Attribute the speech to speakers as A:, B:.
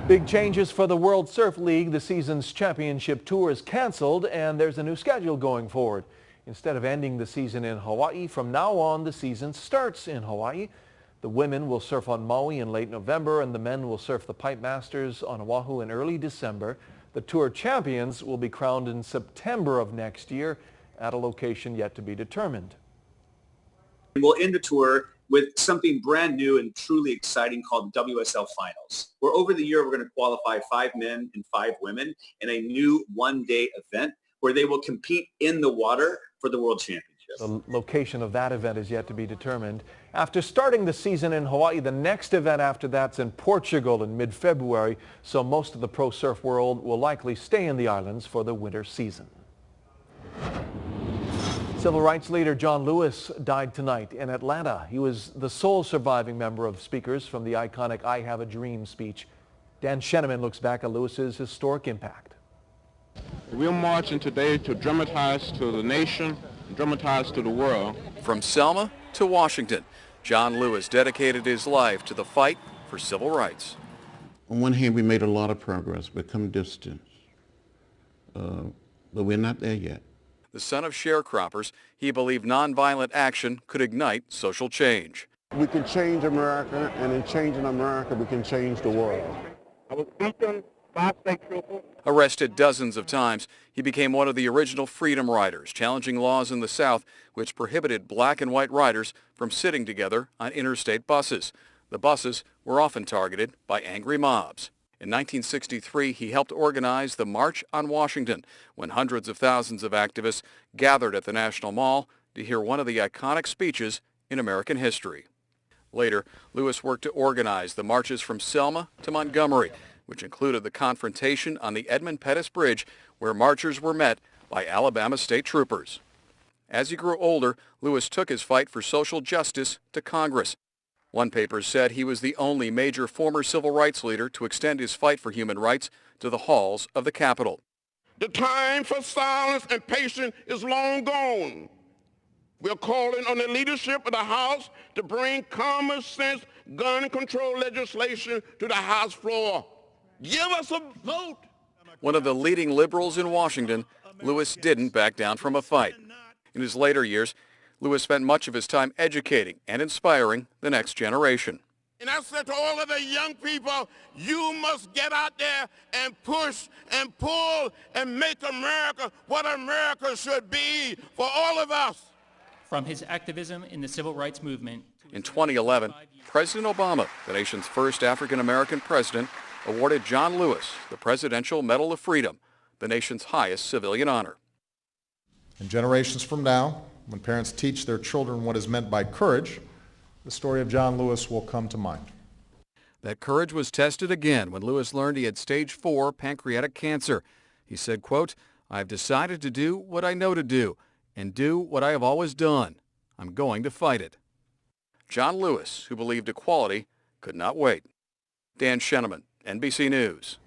A: Big changes for the World Surf League. The season's championship tour is canceled and there's a new schedule going forward. Instead of ending the season in Hawaii, from now on the season starts in Hawaii. The women will surf on Maui in late November and the men will surf the Pipe Masters on Oahu in early December. The tour champions will be crowned in September of next year at a location yet to be determined.
B: We'll end the tour with something brand new and truly exciting called WSL Finals, where over the year we're going to qualify 5 men and 5 women in a new one-day event where they will compete in the water for the World Championship.
A: The location of that event is yet to be determined. After starting the season in Hawaii, the next event after that's in Portugal in mid-February, so most of the pro surf world will likely stay in the islands for the winter season. Civil rights leader John Lewis died tonight in Atlanta. He was the sole surviving member of speakers from the iconic I Have a Dream speech. Dan Sheneman looks back at Lewis's historic impact.
C: We're marching today to dramatize to the nation, dramatize to the world.
D: From Selma to Washington, John Lewis dedicated his life to the fight for civil rights.
E: On one hand, we made a lot of progress. We've come distance, but we're not there yet.
D: The son of sharecroppers, he believed nonviolent action could ignite social change.
F: We can change America, and in changing America, we can change the world.
C: I was beaten by state troopers.
D: Arrested dozens of times, he became one of the original freedom riders, challenging laws in the South which prohibited black and white riders from sitting together on interstate buses. The buses were often targeted by angry mobs. In 1963, he helped organize the March on Washington, when hundreds of thousands of activists gathered at the National Mall to hear one of the iconic speeches in American history. Later, Lewis worked to organize the marches from Selma to Montgomery, which included the confrontation on the Edmund Pettus Bridge, where marchers were met by Alabama state troopers. As he grew older, Lewis took his fight for social justice to Congress. One paper said he was the only major former civil rights leader to extend his fight for human rights to the halls of the Capitol.
C: The time for silence and patience is long gone. We're calling on the leadership of the House to bring common sense gun control legislation to the House floor. Give us a vote.
D: One of the leading liberals in Washington, Lewis didn't back down from a fight. In his later years, Lewis spent much of his time educating and inspiring the next generation.
C: And I said to all of the young people, you must get out there and push and pull and make America what America should be for all of us.
G: From his activism in the civil rights movement.
D: In 2011, President Obama, the nation's first African-American president, awarded John Lewis the Presidential Medal of Freedom, the nation's highest civilian honor.
H: And generations from now, when parents teach their children what is meant by courage, the story of John Lewis will come to mind.
D: That courage was tested again when Lewis learned he had stage 4 pancreatic cancer. He said, quote, "I've decided to do what I know to do and do what I have always done. I'm going to fight it." John Lewis, who believed equality could not wait. Dan Sheneman, NBC News.